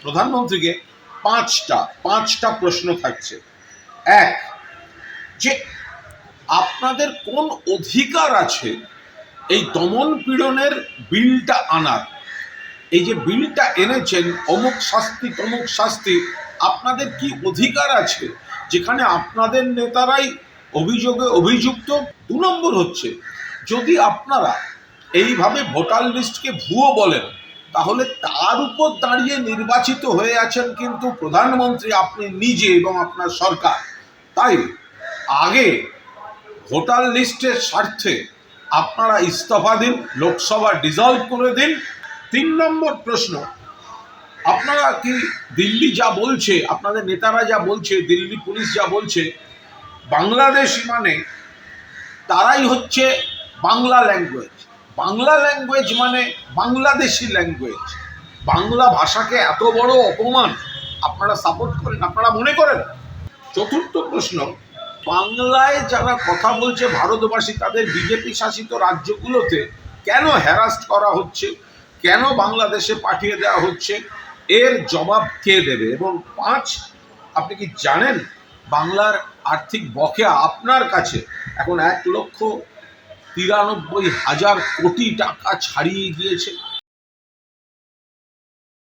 প্রধানমন্ত্রীকে পাঁচটা প্রশ্ন থাকছে। এক, যে আপনাদের কোন অধিকার আছে এই দমন পীড়নের বিলটা আনার? এই যে বিলটা এনেছেন, অমুক শাস্তি তমুক শাস্তি, আপনাদের কি অধিকার আছে যেখানে আপনাদের নেতারাই অভিযোগে অভিযুক্ত? 2 নম্বর হচ্ছে, যদি আপনারা এইভাবে ভোটার লিস্টকে ভুয়ো বলেন, তাহলে তার উপর দাঁড়িয়ে নির্বাচিত হয়ে আছেন কিন্তু প্রধানমন্ত্রী আপনি নিজে এবং আপনার সরকার। তাই আগে ভোটার লিস্টের স্বার্থে আপনারা ইস্তফা দিন, লোকসভা ডিসলভ করে দিন। 3 নম্বর প্রশ্ন, আপনারা কি দিল্লি যা বলছে, আপনাদের নেতারা যা বলছে, দিল্লি পুলিশ যা বলছে, বাংলাদেশি মানে তারাই হচ্ছে বাংলা ল্যাঙ্গুয়েজ, বাংলা ল্যাঙ্গুয়েজ মানে বাংলাদেশি ল্যাঙ্গুয়েজ, বাংলা ভাষাকে এত বড় অপমান আপনারা সাপোর্ট করেন, আপনারা মনে করেন? চতুর্থ প্রশ্ন, বাংলায় যারা কথা বলছে ভারতবাসী, তাদের বিজেপি শাসিত রাজ্যগুলোতে কেন হ্যারাস্ট করা হচ্ছে, কেন বাংলাদেশে পাঠিয়ে দেওয়া হচ্ছে, এর জবাব কে দেবে? এবং 5, আপনি কি জানেন বাংলার আর্থিক বকেয়া আপনার কাছে এখন 1,93,000 কোটি টাকা ছাড়িয়ে গিয়েছে?